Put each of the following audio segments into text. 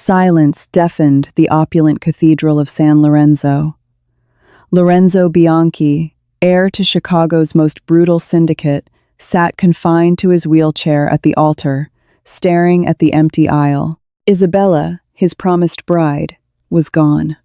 Silence deafened the opulent cathedral of San Lorenzo. Lorenzo Bianchi, heir to Chicago's most brutal syndicate, sat confined to his wheelchair at the altar, staring at the empty aisle. Isabella, his promised bride, was gone.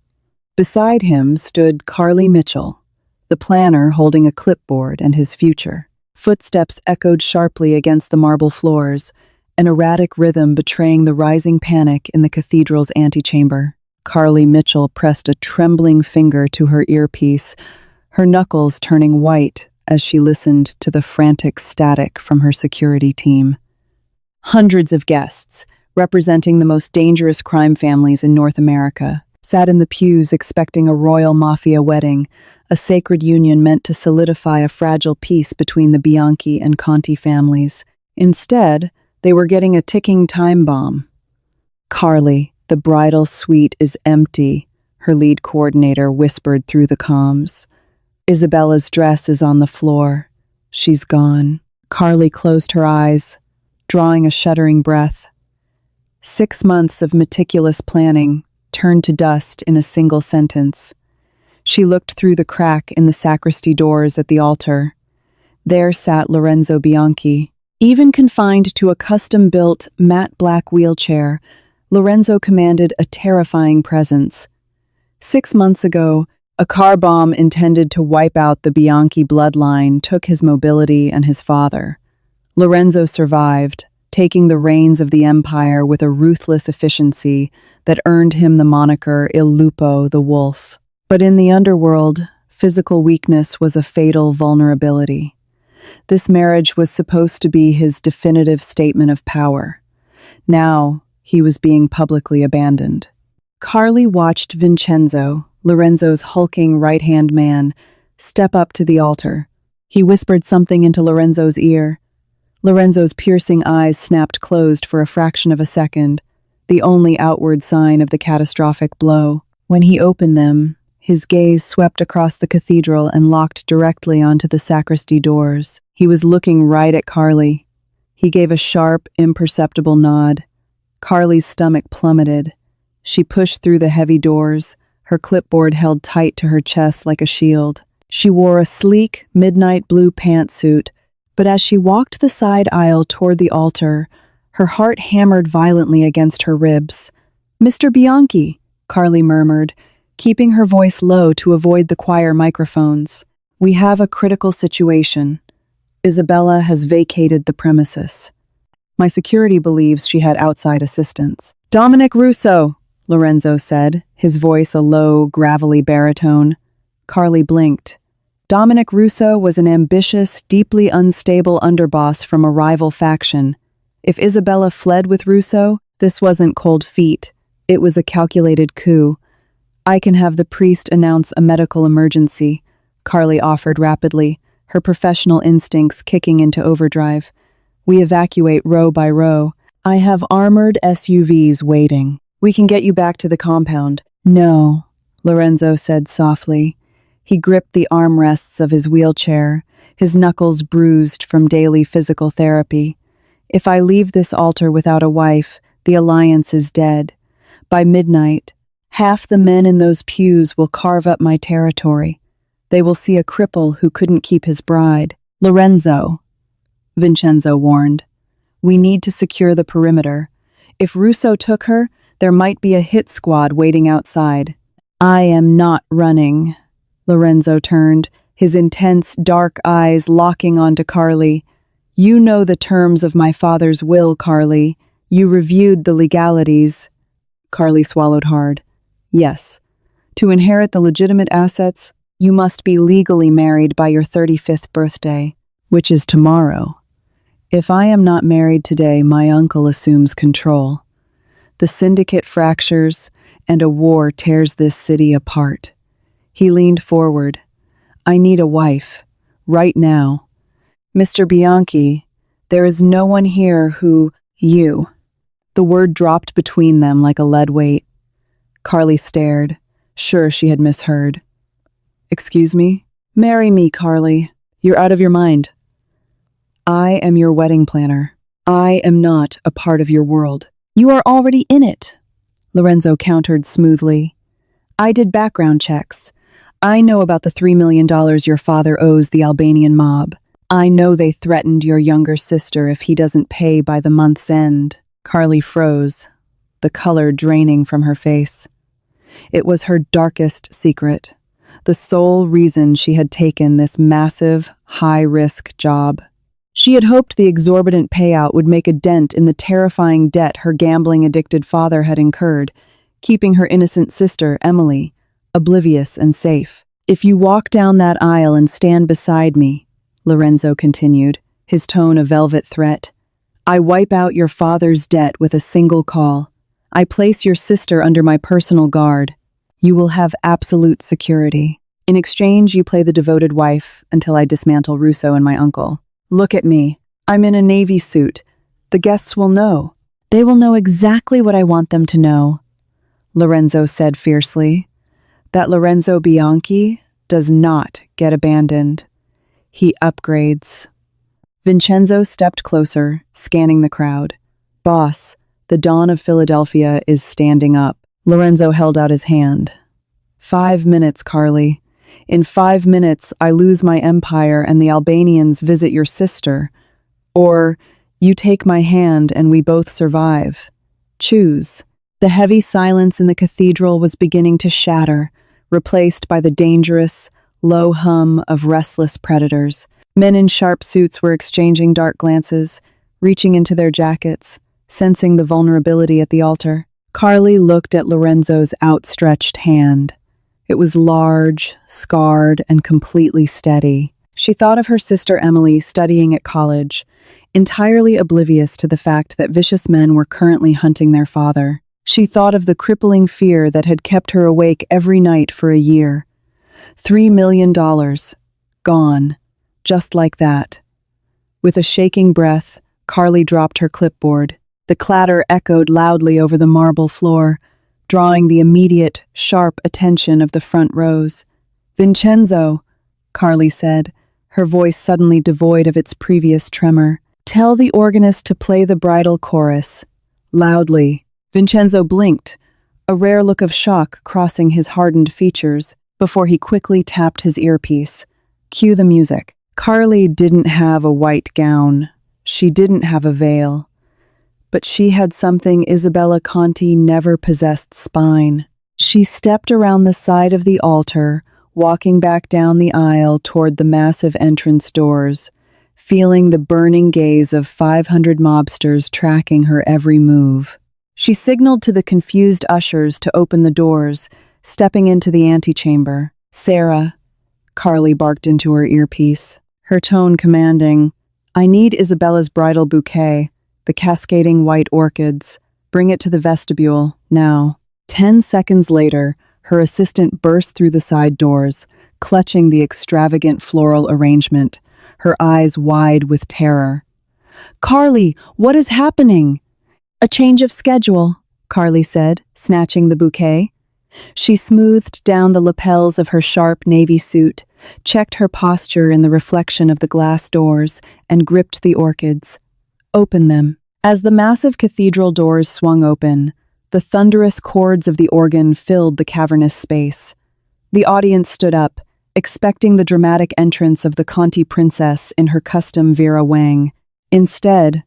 Beside him stood Carly Mitchell, the planner holding a clipboard and his future. Footsteps echoed sharply against the marble floors, an erratic rhythm betraying the rising panic in the cathedral's antechamber. Carly Mitchell pressed a trembling finger to her earpiece, her knuckles turning white as she listened to the frantic static from her security team. Hundreds of guests, representing the most dangerous crime families in North America, sat in the pews expecting a royal mafia wedding, a sacred union meant to solidify a fragile peace between the Bianchi and Conti families. Instead, they were getting a ticking time bomb. "Carly, the bridal suite is empty," her lead coordinator whispered through the comms. "Isabella's dress is on the floor. She's gone." Carly closed her eyes, drawing a shuddering breath. 6 months of meticulous planning turned to dust in a single sentence. She looked through the crack in the sacristy doors at the altar. There sat Lorenzo Bianchi. Even confined to a custom-built, matte black wheelchair, Lorenzo commanded a terrifying presence. 6 months ago, a car bomb intended to wipe out the Bianchi bloodline took his mobility and his father. Lorenzo survived, taking the reins of the empire with a ruthless efficiency that earned him the moniker Il Lupo, the Wolf. But in the underworld, physical weakness was a fatal vulnerability. This marriage was supposed to be his definitive statement of power. Now, he was being publicly abandoned. Carly watched Vincenzo, Lorenzo's hulking right-hand man, step up to the altar. He whispered something into Lorenzo's ear. Lorenzo's piercing eyes snapped closed for a fraction of a second, the only outward sign of the catastrophic blow. When he opened them, his gaze swept across the cathedral and locked directly onto the sacristy doors. He was looking right at Carly. He gave a sharp, imperceptible nod. Carly's stomach plummeted. She pushed through the heavy doors, her clipboard held tight to her chest like a shield. She wore a sleek, midnight blue pantsuit, but as she walked the side aisle toward the altar, her heart hammered violently against her ribs. "Mr. Bianchi," Carly murmured, keeping her voice low to avoid the choir microphones. "We have a critical situation. Isabella has vacated the premises. My security believes she had outside assistance." "Dominic Russo," Lorenzo said, his voice a low, gravelly baritone. Carly blinked. Dominic Russo was an ambitious, deeply unstable underboss from a rival faction. If Isabella fled with Russo, this wasn't cold feet. It was a calculated coup. "I can have the priest announce a medical emergency," Carly offered rapidly, her professional instincts kicking into overdrive. "We evacuate row by row. I have armored SUVs waiting. We can get you back to the compound." "No," Lorenzo said softly. He gripped the armrests of his wheelchair, his knuckles bruised from daily physical therapy. "If I leave this altar without a wife, the alliance is dead. By midnight, half the men in those pews will carve up my territory. They will see a cripple who couldn't keep his bride." "Lorenzo," Vincenzo warned, "we need to secure the perimeter. If Russo took her, there might be a hit squad waiting outside." "I am not running." Lorenzo turned, his intense, dark eyes locking onto Carly. "You know the terms of my father's will, Carly. You reviewed the legalities." Carly swallowed hard. "Yes. To inherit the legitimate assets, you must be legally married by your 35th birthday, which is tomorrow. If I am not married today, my uncle assumes control. The syndicate fractures, and a war tears this city apart." He leaned forward. "I need a wife. Right now. Mr. Bianchi, there is no one here who... you." The word dropped between them like a lead weight. Carly stared, sure she had misheard. "Excuse me?" "Marry me, Carly. You're out of your mind." "I am your wedding planner. I am not a part of your world." "You are already in it." Lorenzo countered smoothly. I did background checks. I know about the $3 million your father owes the Albanian mob. I know they threatened your younger sister if he doesn't pay by the month's end. Carly froze, the color draining from her face. It was her darkest secret, the sole reason she had taken this massive, high-risk job. She had hoped the exorbitant payout would make a dent in the terrifying debt her gambling-addicted father had incurred, keeping her innocent sister, Emily, oblivious and safe. If you walk down that aisle and stand beside me, Lorenzo continued, his tone a velvet threat, I wipe out your father's debt with a single call. I place your sister under my personal guard. You will have absolute security. In exchange, you play the devoted wife until I dismantle Russo and my uncle. Look at me. I'm in a Navy suit. The guests will know. They will know exactly what I want them to know, Lorenzo said fiercely. That Lorenzo Bianchi does not get abandoned. He upgrades. Vincenzo stepped closer, scanning the crowd. Boss, the Dawn of Philadelphia is standing up. Lorenzo held out his hand. 5 minutes, Carly. In 5 minutes, I lose my empire and the Albanians visit your sister. Or, you take my hand and we both survive. Choose. The heavy silence in the cathedral was beginning to shatter, replaced by the dangerous, low hum of restless predators. Men in sharp suits were exchanging dark glances, reaching into their jackets, sensing the vulnerability at the altar. Carly looked at Lorenzo's outstretched hand. It was large, scarred, and completely steady. She thought of her sister Emily studying at college, entirely oblivious to the fact that vicious men were currently hunting their father. She thought of the crippling fear that had kept her awake every night for a year. $3 million. Gone. Just like that. With a shaking breath, Carly dropped her clipboard. The clatter echoed loudly over the marble floor, drawing the immediate, sharp attention of the front rows. Vincenzo, Carly said, her voice suddenly devoid of its previous tremor. Tell the organist to play the bridal chorus. Loudly. Vincenzo blinked, a rare look of shock crossing his hardened features, before he quickly tapped his earpiece. Cue the music. Carly didn't have a white gown. She didn't have a veil. But she had something Isabella Conti never possessed: spine. She stepped around the side of the altar, walking back down the aisle toward the massive entrance doors, feeling the burning gaze of 500 mobsters tracking her every move. She signaled to the confused ushers to open the doors, stepping into the antechamber. Sarah, Carly barked into her earpiece, her tone commanding, I need Isabella's bridal bouquet, the cascading white orchids. Bring it to the vestibule, now. 10 seconds later, her assistant burst through the side doors, clutching the extravagant floral arrangement, her eyes wide with terror. Carly, what is happening? A change of schedule, Carly said, snatching the bouquet. She smoothed down the lapels of her sharp navy suit, checked her posture in the reflection of the glass doors, and gripped the orchids. Open them. As the massive cathedral doors swung open, the thunderous chords of the organ filled the cavernous space. The audience stood up, expecting the dramatic entrance of the Conti princess in her custom Vera Wang. Instead,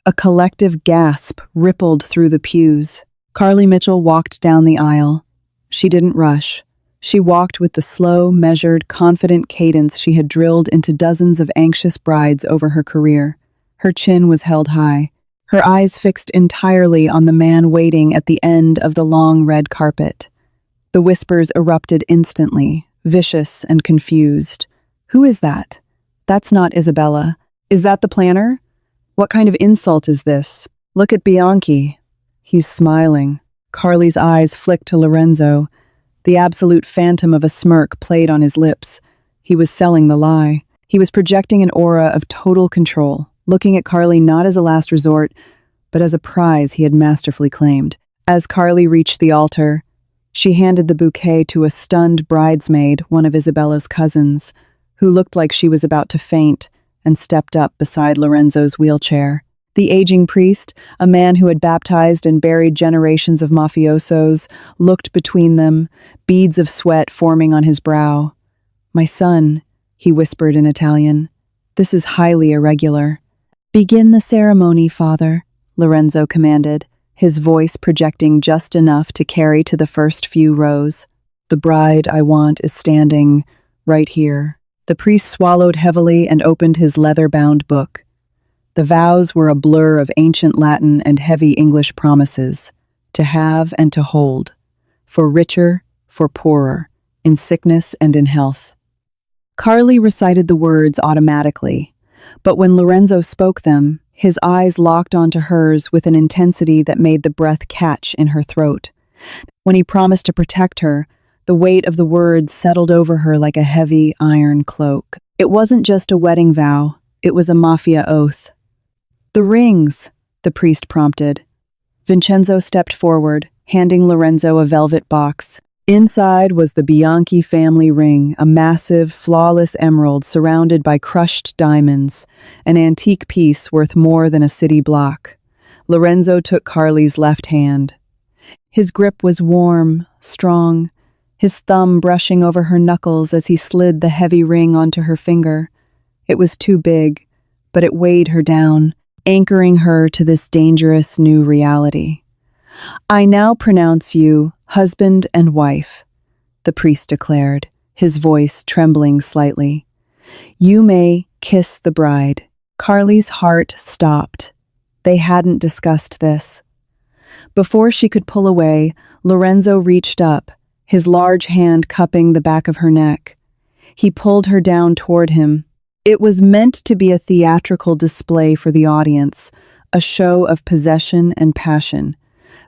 a collective gasp rippled through the pews. Carly Mitchell walked down the aisle. She didn't rush. She walked with the slow, measured, confident cadence she had drilled into dozens of anxious brides over her career. Her chin was held high, her eyes fixed entirely on the man waiting at the end of the long red carpet. The whispers erupted instantly, vicious and confused. Who is that? That's not Isabella. Is that the planner? What kind of insult is this? Look at Bianchi. He's smiling. Carly's eyes flicked to Lorenzo. The absolute phantom of a smirk played on his lips. He was selling the lie. He was projecting an aura of total control, looking at Carly not as a last resort, but as a prize he had masterfully claimed. As Carly reached the altar, she handed the bouquet to a stunned bridesmaid, one of Isabella's cousins, who looked like she was about to faint, and stepped up beside Lorenzo's wheelchair. The aging priest, a man who had baptized and buried generations of mafiosos, looked between them, beads of sweat forming on his brow. "My son," he whispered in Italian, "this is highly irregular." "Begin the ceremony, father," Lorenzo commanded, his voice projecting just enough to carry to the first few rows. "The bride I want is standing right here." The priest swallowed heavily and opened his leather-bound book. The vows were a blur of ancient Latin and heavy English promises, to have and to hold, for richer, for poorer, in sickness and in health. Carly recited the words automatically, but when Lorenzo spoke them, his eyes locked onto hers with an intensity that made the breath catch in her throat. When he promised to protect her, the weight of the words settled over her like a heavy iron cloak. It wasn't just a wedding vow, it was a mafia oath. "The rings," the priest prompted. Vincenzo stepped forward, handing Lorenzo a velvet box. Inside was the Bianchi family ring, a massive, flawless emerald surrounded by crushed diamonds, an antique piece worth more than a city block. Lorenzo took Carly's left hand. His grip was warm, strong, his thumb brushing over her knuckles as he slid the heavy ring onto her finger. It was too big, but it weighed her down, anchoring her to this dangerous new reality. "I now pronounce you husband and wife," the priest declared, his voice trembling slightly. "You may kiss the bride." Carly's heart stopped. They hadn't discussed this. Before she could pull away, Lorenzo reached up, his large hand cupping the back of her neck. He pulled her down toward him. It was meant to be a theatrical display for the audience, a show of possession and passion.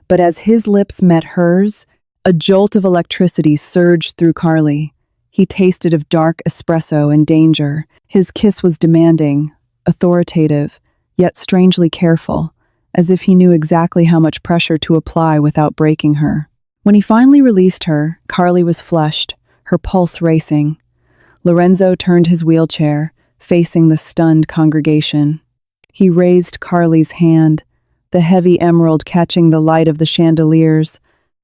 But as his lips met hers, a jolt of electricity surged through Carly. He tasted of dark espresso and danger. His kiss was demanding, authoritative, yet strangely careful, as if he knew exactly how much pressure to apply without breaking her. When he finally released her, Carly was flushed, her pulse racing. Lorenzo turned his wheelchair, facing the stunned congregation. He raised Carly's hand, the heavy emerald catching the light of the chandeliers.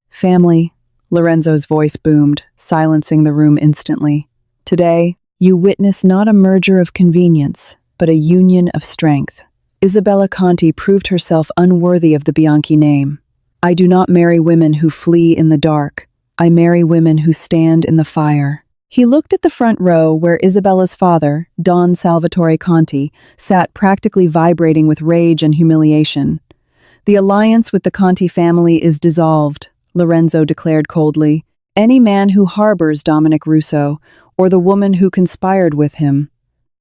"Family," Lorenzo's voice boomed, silencing the room instantly. "Today, you witness not a merger of convenience, but a union of strength." Isabella Conti proved herself unworthy of the Bianchi name. "I do not marry women who flee in the dark. I marry women who stand in the fire." He looked at the front row where Isabella's father, Don Salvatore Conti, sat practically vibrating with rage and humiliation. "The alliance with the Conti family is dissolved," Lorenzo declared coldly. "Any man who harbors Dominic Russo, or the woman who conspired with him,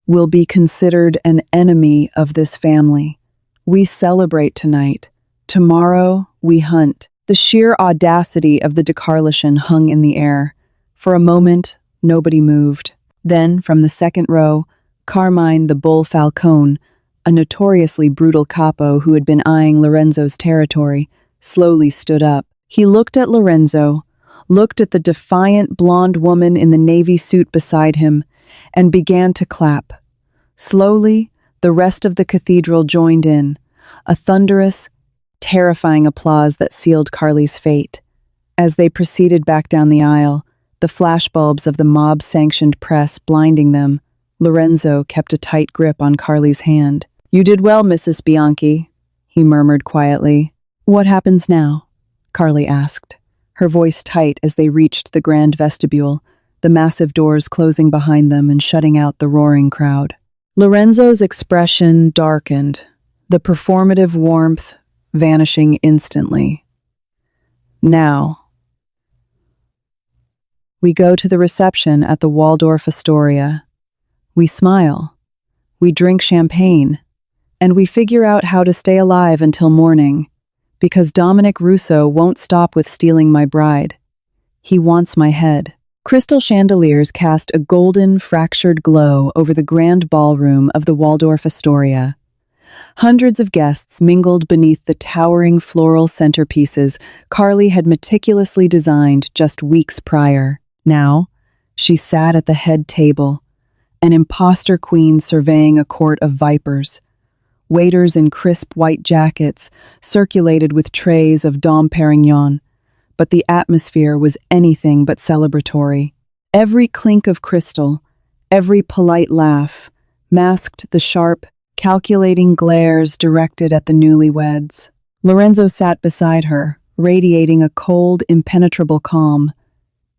will be considered an enemy of this family. We celebrate tonight. Tomorrow, we hunt." The sheer audacity of the decarlation hung in the air. For a moment, nobody moved. Then, from the second row, Carmine the Bull Falcone, a notoriously brutal capo who had been eyeing Lorenzo's territory, slowly stood up. He looked at Lorenzo, looked at the defiant blonde woman in the navy suit beside him, and began to clap. Slowly, the rest of the cathedral joined in, a thunderous, terrifying applause that sealed Carly's fate. As they proceeded back down the aisle, the flashbulbs of the mob-sanctioned press blinding them, Lorenzo kept a tight grip on Carly's hand. "You did well, Mrs. Bianchi," he murmured quietly. "What happens now?" Carly asked, her voice tight as they reached the grand vestibule, the massive doors closing behind them and shutting out the roaring crowd. Lorenzo's expression darkened, the performative warmth vanishing instantly. "Now, we go to the reception at the Waldorf Astoria. We smile, we drink champagne, and we figure out how to stay alive until morning, because Dominic Russo won't stop with stealing my bride. He wants my head." Crystal chandeliers cast a golden, fractured glow over the grand ballroom of the Waldorf Astoria. Hundreds of guests mingled beneath the towering floral centerpieces Carly had meticulously designed just weeks prior. Now, she sat at the head table, an imposter queen surveying a court of vipers. Waiters in crisp white jackets circulated with trays of Dom Perignon, but the atmosphere was anything but celebratory. Every clink of crystal, every polite laugh, masked the sharp, calculating glares directed at the newlyweds. Lorenzo sat beside her, radiating a cold, impenetrable calm.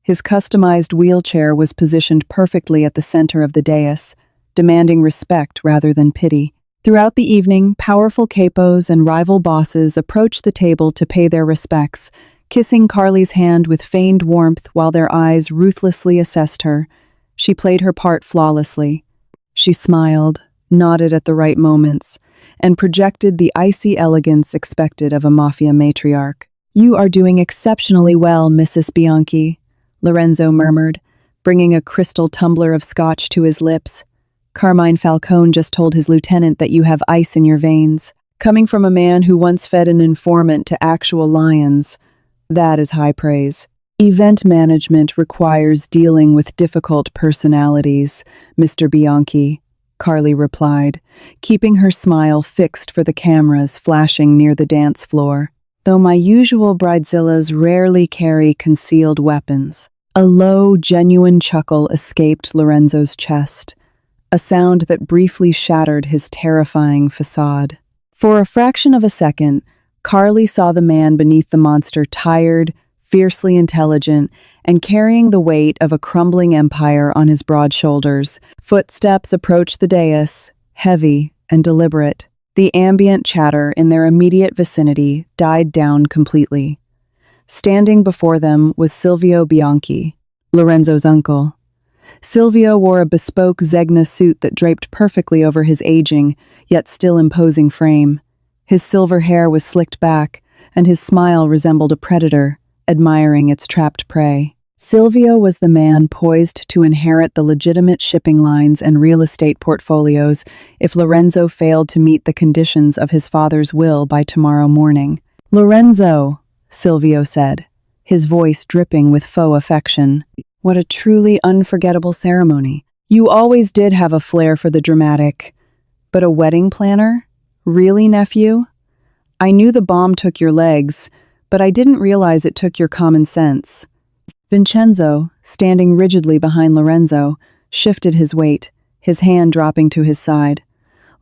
His customized wheelchair was positioned perfectly at the center of the dais, demanding respect rather than pity. Throughout the evening, powerful capos and rival bosses approached the table to pay their respects, kissing Carly's hand with feigned warmth while their eyes ruthlessly assessed her. She played her part flawlessly. She smiled, nodded at the right moments, and projected the icy elegance expected of a mafia matriarch. "You are doing exceptionally well, Mrs. Bianchi," Lorenzo murmured, bringing a crystal tumbler of scotch to his lips. "Carmine Falcone just told his lieutenant that you have ice in your veins. Coming from a man who once fed an informant to actual lions, that is high praise. Event management requires dealing with difficult personalities, Mr. Bianchi," Carly replied, keeping her smile fixed for the cameras flashing near the dance floor. "Though my usual bridezillas rarely carry concealed weapons." A low, genuine chuckle escaped Lorenzo's chest, a sound that briefly shattered his terrifying facade. For a fraction of a second, Carly saw the man beneath the monster tired, fiercely intelligent, and carrying the weight of a crumbling empire on his broad shoulders. Footsteps approached the dais, heavy and deliberate. The ambient chatter in their immediate vicinity died down completely. Standing before them was Silvio Bianchi, Lorenzo's uncle. Silvio wore a bespoke Zegna suit that draped perfectly over his aging, yet still imposing frame. His silver hair was slicked back, and his smile resembled a predator, admiring its trapped prey. Silvio was the man poised to inherit the legitimate shipping lines and real estate portfolios if Lorenzo failed to meet the conditions of his father's will by tomorrow morning. "Lorenzo," Silvio said, his voice dripping with faux affection. "What a truly unforgettable ceremony. You always did have a flair for the dramatic. But a wedding planner? Really, nephew? I knew the bomb took your legs, but I didn't realize it took your common sense." Vincenzo, standing rigidly behind Lorenzo, shifted his weight, his hand dropping to his side.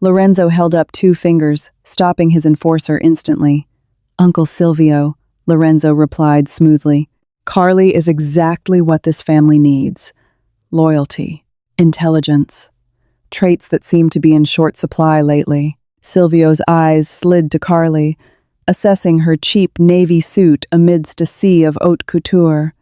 Lorenzo held up 2 fingers, stopping his enforcer instantly. "Uncle Silvio," Lorenzo replied smoothly. "Carly is exactly what this family needs. Loyalty, intelligence, traits that seem to be in short supply lately." Silvio's eyes slid to Carly, assessing her cheap navy suit amidst a sea of haute couture.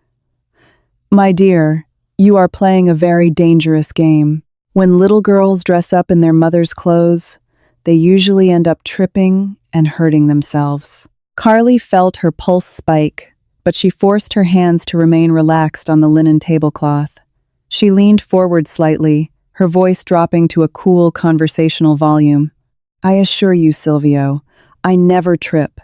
"My dear, you are playing a very dangerous game. When little girls dress up in their mother's clothes, they usually end up tripping and hurting themselves." Carly felt her pulse spike, but she forced her hands to remain relaxed on the linen tablecloth. She leaned forward slightly, her voice dropping to a cool conversational volume. "I assure you, Silvio, I never trip.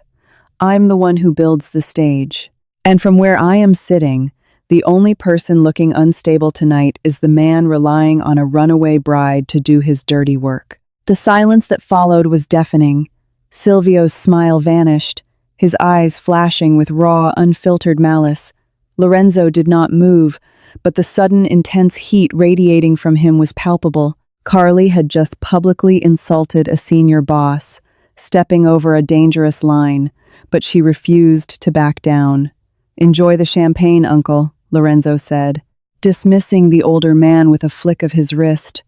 I'm the one who builds the stage. And from where I am sitting, the only person looking unstable tonight is the man relying on a runaway bride to do his dirty work." The silence that followed was deafening. Silvio's smile vanished, his eyes flashing with raw, unfiltered malice. Lorenzo did not move, but the sudden, intense heat radiating from him was palpable. Carly had just publicly insulted a senior boss, stepping over a dangerous line, but she refused to back down. "Enjoy the champagne, uncle," Lorenzo said, dismissing the older man with a flick of his wrist.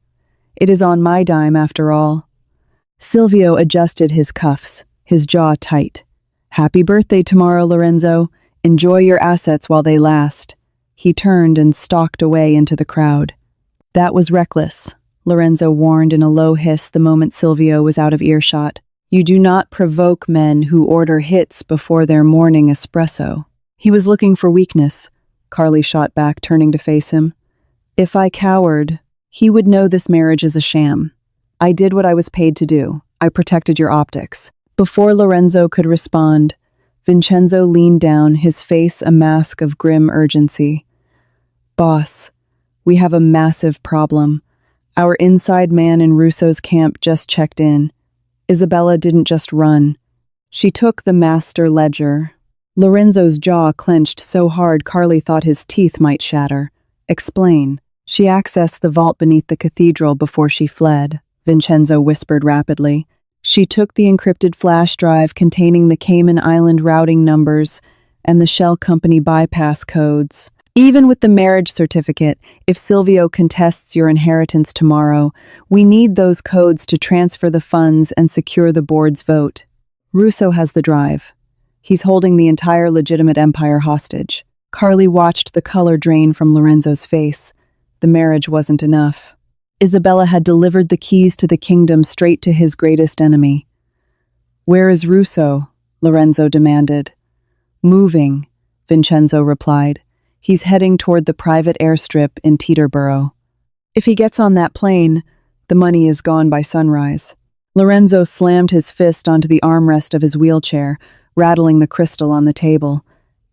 "It is on my dime, after all." Silvio adjusted his cuffs, his jaw tight. "Happy birthday tomorrow, Lorenzo. Enjoy your assets while they last." He turned and stalked away into the crowd. "That was reckless," Lorenzo warned in a low hiss the moment Silvio was out of earshot. "You do not provoke men who order hits before their morning espresso." "He was looking for weakness," Carly shot back, turning to face him. "If I cowered, he would know this marriage is a sham. I did what I was paid to do. I protected your optics." Before Lorenzo could respond, Vincenzo leaned down, his face a mask of grim urgency. "Boss, we have a massive problem. Our inside man in Russo's camp just checked in. Isabella didn't just run. She took the master ledger. Lorenzo's jaw clenched so hard Carly thought his teeth might shatter. Explain. She accessed the vault beneath the cathedral before she fled, Vincenzo whispered rapidly. She took the encrypted flash drive containing the Cayman Island routing numbers and the shell company bypass codes. Even with the marriage certificate, if Silvio contests your inheritance tomorrow, we need those codes to transfer the funds and secure the board's vote. Russo has the drive. He's holding the entire legitimate empire hostage. Carly watched the color drain from Lorenzo's face. The marriage wasn't enough. Isabella had delivered the keys to the kingdom straight to his greatest enemy. "Where is Russo?" Lorenzo demanded. "Moving," Vincenzo replied. "He's heading toward the private airstrip in Teterboro. If he gets on that plane, the money is gone by sunrise." Lorenzo slammed his fist onto the armrest of his wheelchair, rattling the crystal on the table.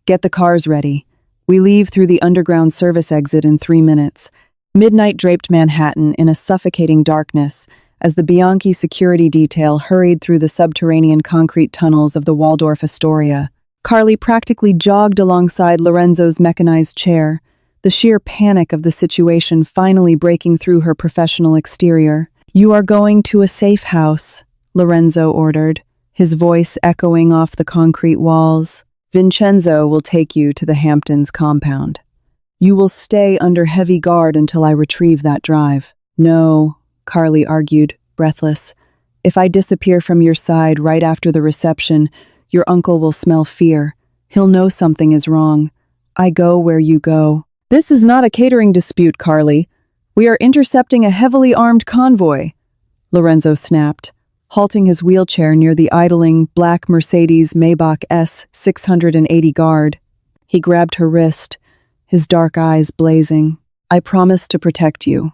"Get the cars ready. We leave through the underground service exit in 3 minutes." Midnight draped Manhattan in a suffocating darkness as the Bianchi security detail hurried through the subterranean concrete tunnels of the Waldorf Astoria. Carly practically jogged alongside Lorenzo's mechanized chair, the sheer panic of the situation finally breaking through her professional exterior. "You are going to a safe house," Lorenzo ordered, his voice echoing off the concrete walls. "Vincenzo will take you to the Hamptons compound. You will stay under heavy guard until I retrieve that drive." "No," Carly argued, breathless. "If I disappear from your side right after the reception, your uncle will smell fear. He'll know something is wrong. I go where you go." "This is not a catering dispute, Carly. We are intercepting a heavily armed convoy," Lorenzo snapped, halting his wheelchair near the idling black Mercedes Maybach S680 guard. He grabbed her wrist, his dark eyes blazing. "I promise to protect you.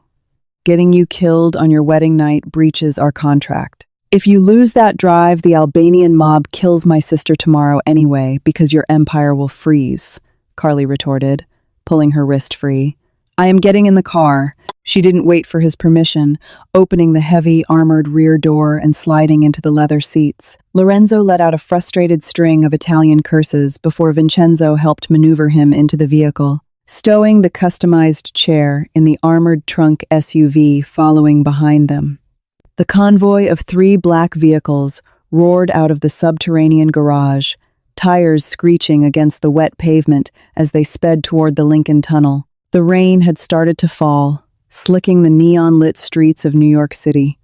Getting you killed on your wedding night breaches our contract. If you lose that drive, the Albanian mob kills my sister tomorrow anyway because your empire will freeze," Carly retorted, pulling her wrist free. "I am getting in the car." She didn't wait for his permission, opening the heavy, armored rear door and sliding into the leather seats. Lorenzo let out a frustrated string of Italian curses before Vincenzo helped maneuver him into the vehicle, stowing the customized chair in the armored trunk SUV following behind them. The convoy of 3 black vehicles roared out of the subterranean garage, tires screeching against the wet pavement as they sped toward the Lincoln Tunnel. The rain had started to fall, slicking the neon-lit streets of New York City.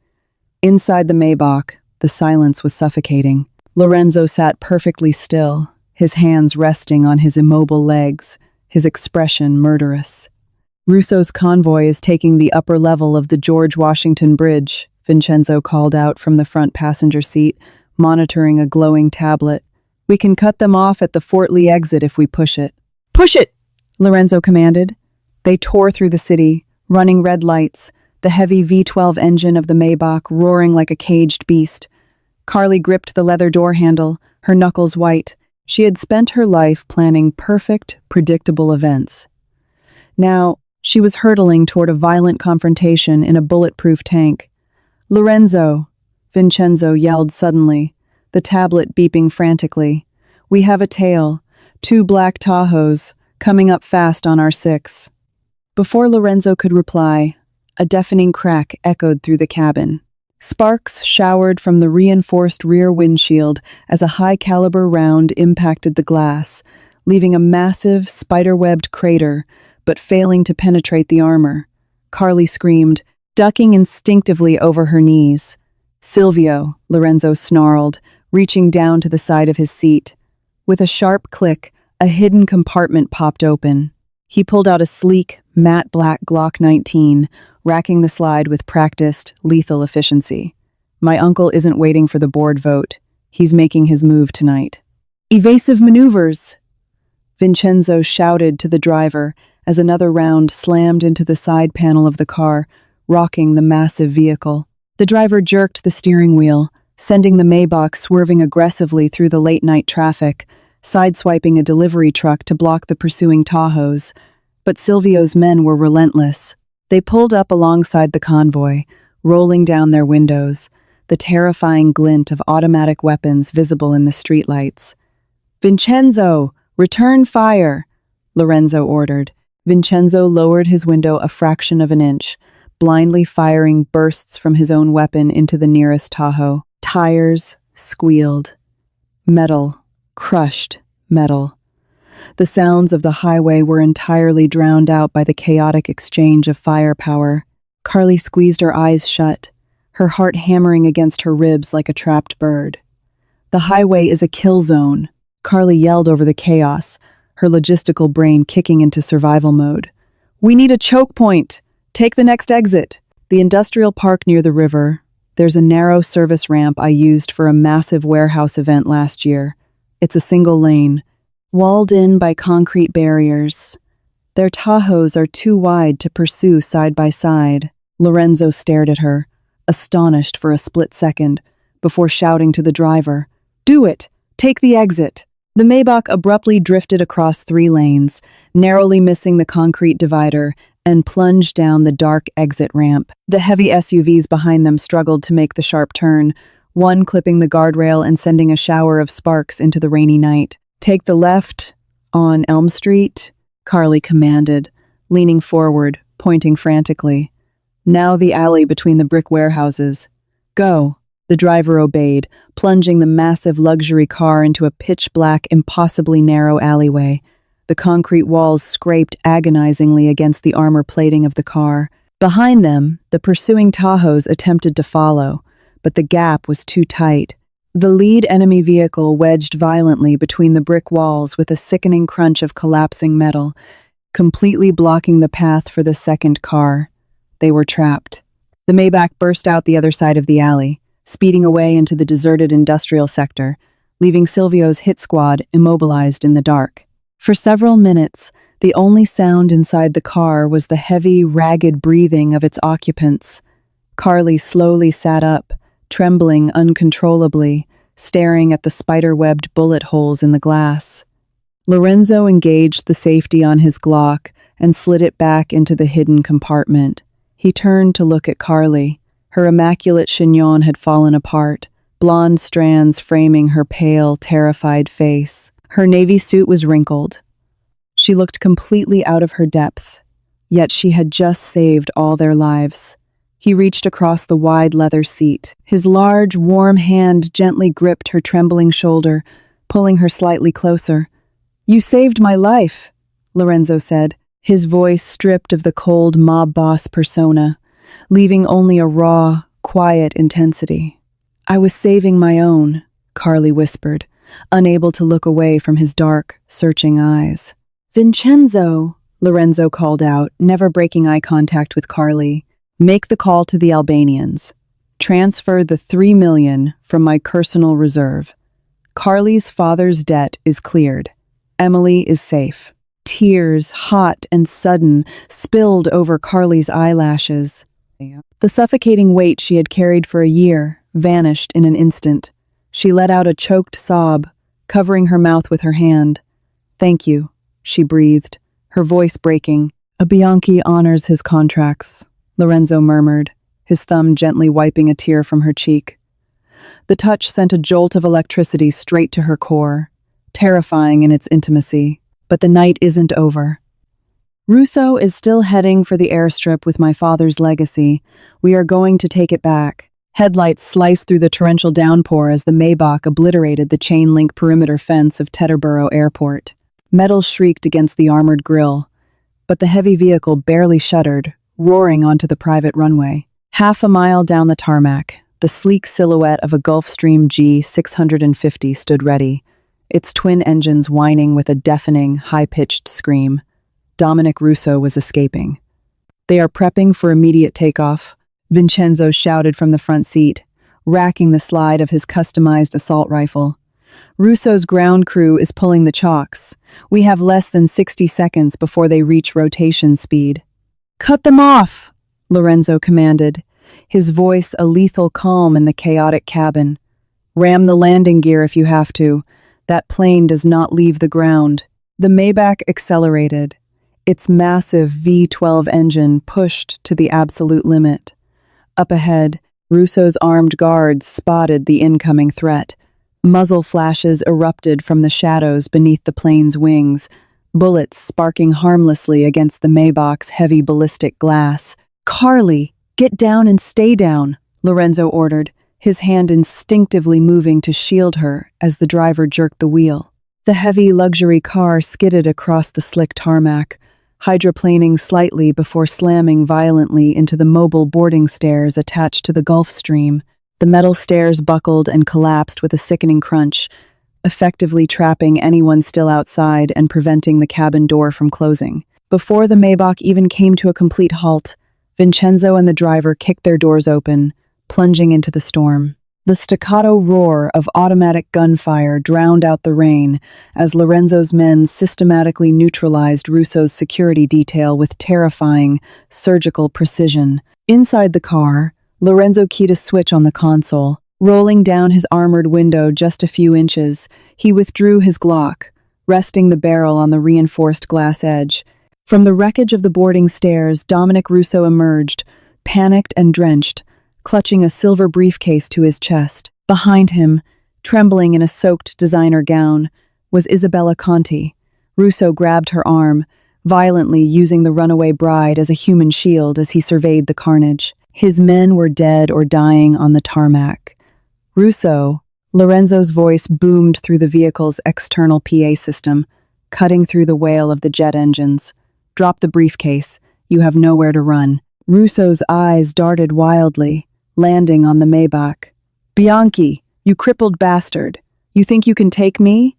Inside the Maybach, the silence was suffocating. Lorenzo sat perfectly still, his hands resting on his immobile legs, his expression murderous. "Russo's convoy is taking the upper level of the George Washington Bridge," Vincenzo called out from the front passenger seat, monitoring a glowing tablet. "We can cut them off at the Fort Lee exit if we push it." "Push it!" Lorenzo commanded. They tore through the city, running red lights, the heavy V12 engine of the Maybach roaring like a caged beast. Carly gripped the leather door handle, her knuckles white. She had spent her life planning perfect, predictable events. Now, she was hurtling toward a violent confrontation in a bulletproof tank. "Lorenzo!" Vincenzo yelled suddenly, the tablet beeping frantically. "We have a tail, 2 black Tahoes, coming up fast on our 6. Before Lorenzo could reply, a deafening crack echoed through the cabin. Sparks showered from the reinforced rear windshield as a high-caliber round impacted the glass, leaving a massive, spider-webbed crater, but failing to penetrate the armor. Carly screamed, ducking instinctively over her knees. "Silvio," Lorenzo snarled, reaching down to the side of his seat. With a sharp click, a hidden compartment popped open. He pulled out a sleek, matte black Glock 19, racking the slide with practiced, lethal efficiency. "My uncle isn't waiting for the board vote. He's making his move tonight." "Evasive maneuvers!" Vincenzo shouted to the driver as another round slammed into the side panel of the car, rocking the massive vehicle. The driver jerked the steering wheel, sending the Maybach swerving aggressively through the late-night traffic, sideswiping a delivery truck to block the pursuing Tahoes. But Silvio's men were relentless. They pulled up alongside the convoy, rolling down their windows, the terrifying glint of automatic weapons visible in the streetlights. "Vincenzo, return fire!" Lorenzo ordered. Vincenzo lowered his window a fraction of an inch, blindly firing bursts from his own weapon into the nearest Tahoe. Tires squealed. Metal, crushed metal. The sounds of the highway were entirely drowned out by the chaotic exchange of firepower. Carly squeezed her eyes shut, her heart hammering against her ribs like a trapped bird. "The highway is a kill zone," Carly yelled over the chaos, her logistical brain kicking into survival mode. "We need a choke point! Take the next exit!" The industrial park near the river. There's a narrow service ramp I used for a massive warehouse event last year. It's a single lane, walled in by concrete barriers. Their Tahoes are too wide to pursue side by side. Lorenzo stared at her, astonished for a split second, before shouting to the driver, "Do it! Take the exit!" The Maybach abruptly drifted across 3 lanes, narrowly missing the concrete divider, and plunged down the dark exit ramp. The heavy SUVs behind them struggled to make the sharp turn, one clipping the guardrail and sending a shower of sparks into the rainy night. "Take the left on Elm Street," Carly commanded, leaning forward, pointing frantically. "Now the alley between the brick warehouses. Go." The driver obeyed, plunging the massive luxury car into a pitch-black, impossibly narrow alleyway. The concrete walls scraped agonizingly against the armor plating of the car. Behind them, the pursuing Tahoes attempted to follow, but the gap was too tight. The lead enemy vehicle wedged violently between the brick walls with a sickening crunch of collapsing metal, completely blocking the path for the second car. They were trapped. The Maybach burst out the other side of the alley, speeding away into the deserted industrial sector, leaving Silvio's hit squad immobilized in the dark. For several minutes, the only sound inside the car was the heavy, ragged breathing of its occupants. Carly slowly sat up, trembling uncontrollably, staring at the spider-webbed bullet holes in the glass. Lorenzo engaged the safety on his Glock and slid it back into the hidden compartment. He turned to look at Carly. Her immaculate chignon had fallen apart, blonde strands framing her pale, terrified face. Her navy suit was wrinkled. She looked completely out of her depth, yet she had just saved all their lives. He reached across the wide leather seat. His large, warm hand gently gripped her trembling shoulder, pulling her slightly closer. "You saved my life," Lorenzo said, his voice stripped of the cold mob boss persona, leaving only a raw, quiet intensity. "I was saving my own," Carly whispered, unable to look away from his dark, searching eyes. "Vincenzo," Lorenzo called out, never breaking eye contact with Carly. "Make the call to the Albanians. Transfer the $3 million from my personal reserve. Carly's father's debt is cleared. Emily is safe." Tears, hot and sudden, spilled over Carly's eyelashes. The suffocating weight she had carried for a year vanished in an instant. She let out a choked sob, covering her mouth with her hand. "Thank you," she breathed, her voice breaking. "A Bianchi honors his contracts," Lorenzo murmured, his thumb gently wiping a tear from her cheek. The touch sent a jolt of electricity straight to her core, terrifying in its intimacy. But the night isn't over. "Russo is still heading for the airstrip with my father's legacy. We are going to take it back." Headlights sliced through the torrential downpour as the Maybach obliterated the chain-link perimeter fence of Teterboro Airport. Metal shrieked against the armored grille, but the heavy vehicle barely shuddered, roaring onto the private runway. Half a mile down the tarmac, the sleek silhouette of a Gulfstream G650 stood ready, its twin engines whining with a deafening, high-pitched scream. Dominic Russo was escaping. "They are prepping for immediate takeoff," Vincenzo shouted from the front seat, racking the slide of his customized assault rifle. "Russo's ground crew is pulling the chocks. We have less than 60 seconds before they reach rotation speed." "Cut them off!" Lorenzo commanded, his voice a lethal calm in the chaotic cabin. "Ram the landing gear if you have to. That plane does not leave the ground." The Maybach accelerated, its massive V12 engine pushed to the absolute limit. Up ahead, Russo's armed guards spotted the incoming threat. Muzzle flashes erupted from the shadows beneath the plane's wings, bullets sparking harmlessly against the Maybach's heavy ballistic glass. "Carly, get down and stay down," Lorenzo ordered, his hand instinctively moving to shield her as the driver jerked the wheel. The heavy luxury car skidded across the slick tarmac, hydroplaning slightly before slamming violently into the mobile boarding stairs attached to the Gulf Stream. The metal stairs buckled and collapsed with a sickening crunch, effectively trapping anyone still outside and preventing the cabin door from closing. Before the Maybach even came to a complete halt, Vincenzo and the driver kicked their doors open, plunging into the storm. The staccato roar of automatic gunfire drowned out the rain as Lorenzo's men systematically neutralized Russo's security detail with terrifying, surgical precision. Inside the car, Lorenzo keyed a switch on the console. Rolling down his armored window just a few inches, he withdrew his Glock, resting the barrel on the reinforced glass edge. From the wreckage of the boarding stairs, Dominic Russo emerged, panicked and drenched, clutching a silver briefcase to his chest. Behind him, trembling in a soaked designer gown, was Isabella Conti. Russo grabbed her arm, violently using the runaway bride as a human shield as he surveyed the carnage. His men were dead or dying on the tarmac. "Russo," Lorenzo's voice boomed through the vehicle's external PA system, cutting through the wail of the jet engines. "Drop the briefcase. You have nowhere to run." Russo's eyes darted wildly, landing on the Maybach. "Bianchi, you crippled bastard. You think you can take me?"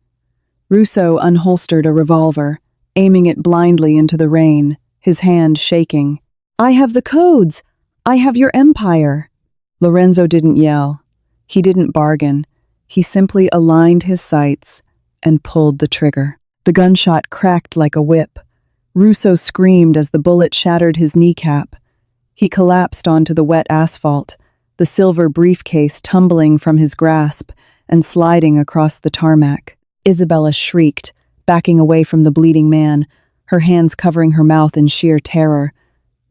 Russo unholstered a revolver, aiming it blindly into the rain, his hand shaking. "I have the codes. I have your empire." Lorenzo didn't yell. He didn't bargain. He simply aligned his sights and pulled the trigger. The gunshot cracked like a whip. Russo screamed as the bullet shattered his kneecap. He collapsed onto the wet asphalt, the silver briefcase tumbling from his grasp and sliding across the tarmac. Isabella shrieked, backing away from the bleeding man, her hands covering her mouth in sheer terror.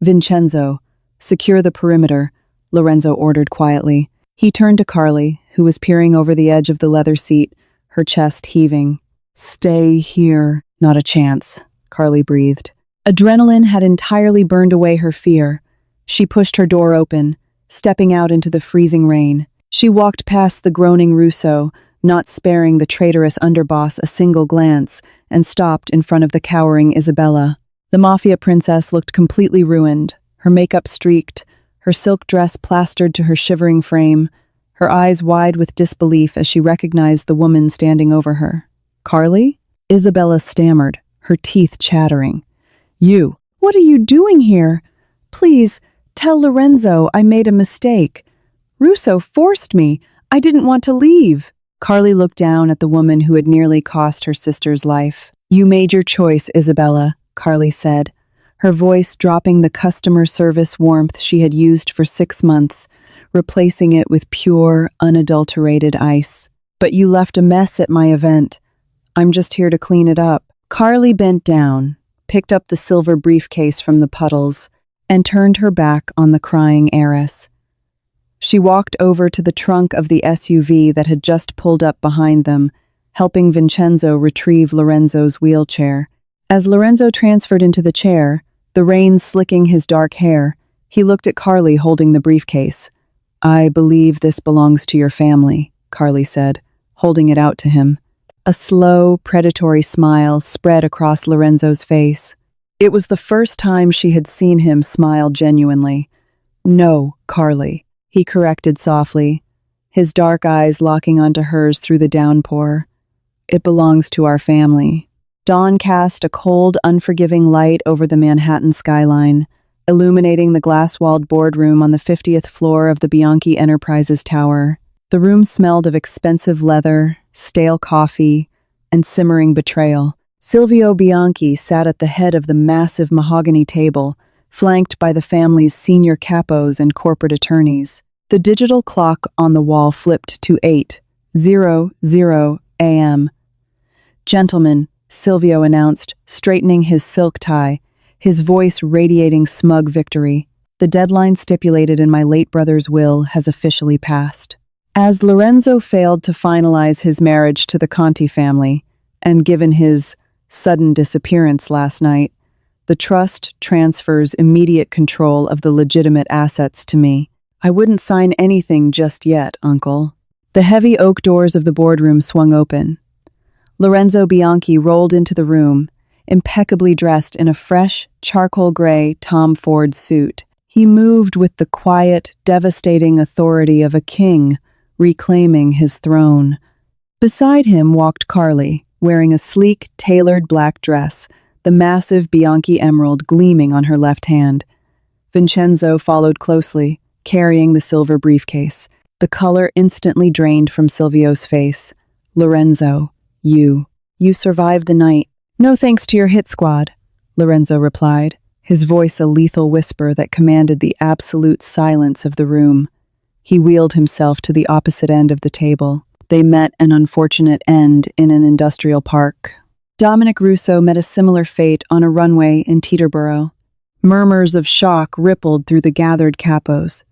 "Vincenzo, secure the perimeter," Lorenzo ordered quietly. He turned to Carly, who was peering over the edge of the leather seat, her chest heaving. "Stay here." "Not a chance," Carly breathed. Adrenaline had entirely burned away her fear. She pushed her door open, stepping out into the freezing rain. She walked past the groaning Russo, not sparing the traitorous underboss a single glance, and stopped in front of the cowering Isabella. The Mafia princess looked completely ruined, her makeup streaked, her silk dress plastered to her shivering frame, her eyes wide with disbelief as she recognized the woman standing over her. "Carly?" Isabella stammered, her teeth chattering. "You, what are you doing here? Please, tell Lorenzo I made a mistake. Russo forced me. I didn't want to leave." Carly looked down at the woman who had nearly cost her sister's life. "You made your choice, Isabella," Carly said, her voice dropping the customer service warmth she had used for 6 months, replacing it with pure, unadulterated ice. "But you left a mess at my event. I'm just here to clean it up." Carly bent down, picked up the silver briefcase from the puddles, and turned her back on the crying heiress. She walked over to the trunk of the SUV that had just pulled up behind them, helping Vincenzo retrieve Lorenzo's wheelchair. As Lorenzo transferred into the chair, the rain slicking his dark hair, he looked at Carly holding the briefcase. "I believe this belongs to your family," Carly said, holding it out to him. A slow, predatory smile spread across Lorenzo's face. It was the first time she had seen him smile genuinely. "No, Carly," he corrected softly, his dark eyes locking onto hers through the downpour. "It belongs to our family." Dawn cast a cold, unforgiving light over the Manhattan skyline, illuminating the glass-walled boardroom on the 50th floor of the Bianchi Enterprises Tower. The room smelled of expensive leather, stale coffee, and simmering betrayal. Silvio Bianchi sat at the head of the massive mahogany table, flanked by the family's senior capos and corporate attorneys. The digital clock on the wall flipped to 8:00 a.m. "Gentlemen," Silvio announced, straightening his silk tie, his voice radiating smug victory. The deadline stipulated in my late brother's will has officially passed. As Lorenzo failed to finalize his marriage to the Conti family, and given his sudden disappearance last night, the trust transfers immediate control of the legitimate assets to me. I wouldn't sign anything just yet, Uncle. The heavy oak doors of the boardroom swung open. Lorenzo Bianchi rolled into the room, impeccably dressed in a fresh, charcoal gray Tom Ford suit. He moved with the quiet, devastating authority of a king reclaiming his throne. Beside him walked Carly, wearing a sleek, tailored black dress, the massive Bianchi emerald gleaming on her left hand. Vincenzo followed closely, carrying the silver briefcase. The color instantly drained from Silvio's face. Lorenzo, you survived the night. No thanks to your hit squad, Lorenzo replied, his voice a lethal whisper that commanded the absolute silence of the room. He wheeled himself to the opposite end of the table. They met an unfortunate end in an industrial park. Dominic Russo met a similar fate on a runway in Teterboro. Murmurs of shock rippled through the gathered capos.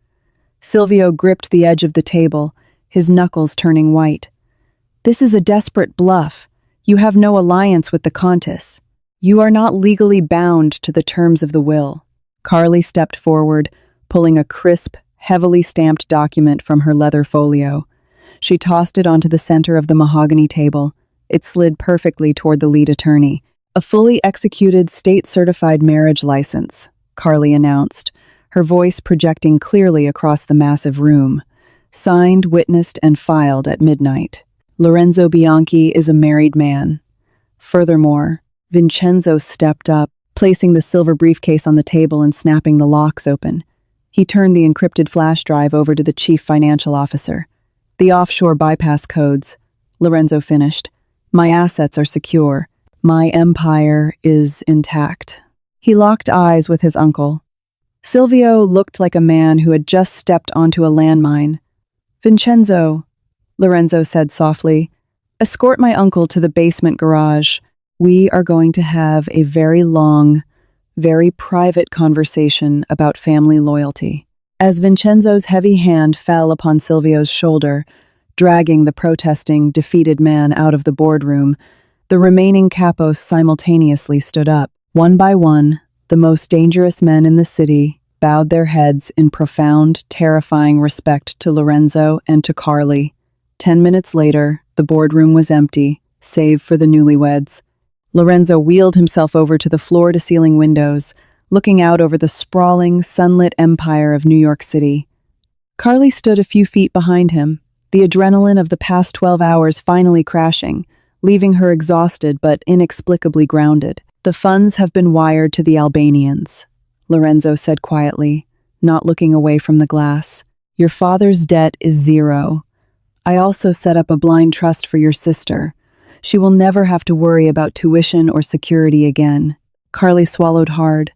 Silvio gripped the edge of the table, his knuckles turning white. This is a desperate bluff. You have no alliance with the Countess. You are not legally bound to the terms of the will. Carly stepped forward, pulling a crisp, heavily stamped document from her leather folio. She tossed it onto the center of the mahogany table. It slid perfectly toward the lead attorney. A fully executed state-certified marriage license, Carly announced, her voice projecting clearly across the massive room. Signed, witnessed, and filed at midnight. Lorenzo Bianchi is a married man. Furthermore, Vincenzo stepped up, placing the silver briefcase on the table and snapping the locks open. He turned the encrypted flash drive over to the chief financial officer. The offshore bypass codes, Lorenzo finished. My assets are secure. My empire is intact. He locked eyes with his uncle. Silvio looked like a man who had just stepped onto a landmine. Vincenzo, Lorenzo said softly, escort my uncle to the basement garage. We are going to have a very long, very private conversation about family loyalty. As Vincenzo's heavy hand fell upon Silvio's shoulder, dragging the protesting, defeated man out of the boardroom, the remaining capos simultaneously stood up. One by one, the most dangerous men in the city bowed their heads in profound, terrifying respect to Lorenzo and to Carly. 10 minutes later, the boardroom was empty, save for the newlyweds. Lorenzo wheeled himself over to the floor-to-ceiling windows, looking out over the sprawling, sunlit empire of New York City. Carly stood a few feet behind him, the adrenaline of the past 12 hours finally crashing, leaving her exhausted but inexplicably grounded. The funds have been wired to the Albanians, Lorenzo said quietly, not looking away from the glass. Your father's debt is 0. I also set up a blind trust for your sister. She will never have to worry about tuition or security again. Carly swallowed hard.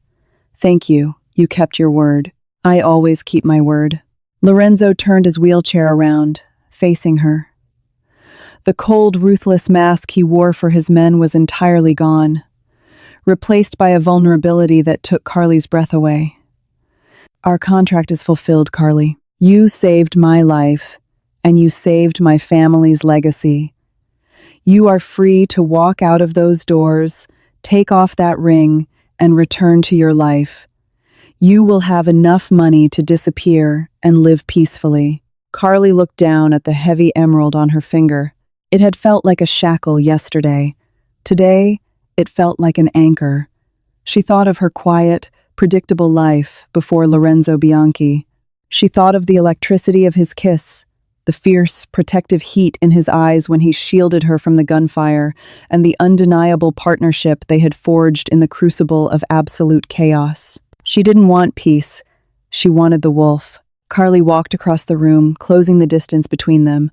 Thank you. You kept your word. I always keep my word. Lorenzo turned his wheelchair around, facing her. The cold, ruthless mask he wore for his men was entirely gone, replaced by a vulnerability that took Carly's breath away. Our contract is fulfilled, Carly. You saved my life, and you saved my family's legacy. You are free to walk out of those doors, take off that ring, and return to your life. You will have enough money to disappear and live peacefully. Carly looked down at the heavy emerald on her finger. It had felt like a shackle yesterday. Today, it felt like an anchor. She thought of her quiet, predictable life before Lorenzo Bianchi. She thought of the electricity of his kiss, the fierce, protective heat in his eyes when he shielded her from the gunfire, and the undeniable partnership they had forged in the crucible of absolute chaos. She didn't want peace. She wanted the wolf. Carly walked across the room, closing the distance between them.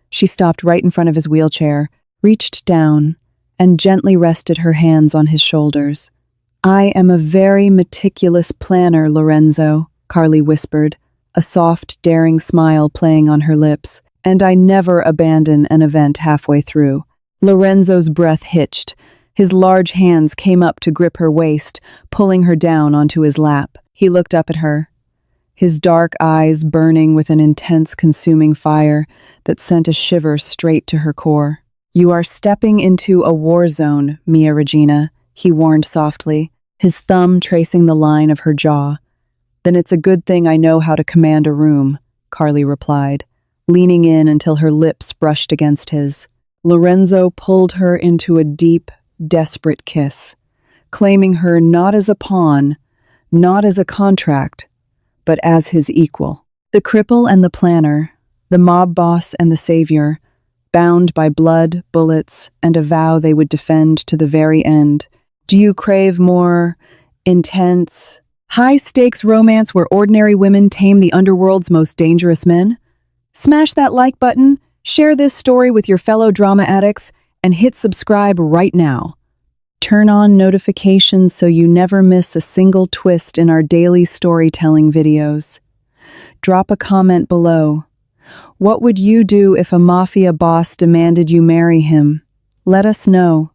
She stopped right in front of his wheelchair, reached down, and gently rested her hands on his shoulders. I am a very meticulous planner, Lorenzo, Carly whispered, a soft, daring smile playing on her lips, and I never abandon an event halfway through. Lorenzo's breath hitched. His large hands came up to grip her waist, pulling her down onto his lap. He looked up at her, his dark eyes burning with an intense consuming fire that sent a shiver straight to her core. "You are stepping into a war zone, Mia Regina," he warned softly, his thumb tracing the line of her jaw. "Then it's a good thing I know how to command a room," Carly replied, leaning in until her lips brushed against his. Lorenzo pulled her into a deep, desperate kiss, claiming her not as a pawn, not as a contract, but as his equal. The cripple and the planner, the mob boss and the savior, bound by blood, bullets, and a vow they would defend to the very end. Do you crave more intense, high-stakes romance where ordinary women tame the underworld's most dangerous men? Smash that like button, share this story with your fellow drama addicts, and hit subscribe right now. Turn on notifications so you never miss a single twist in our daily storytelling videos. Drop a comment below. What would you do if a mafia boss demanded you marry him? Let us know.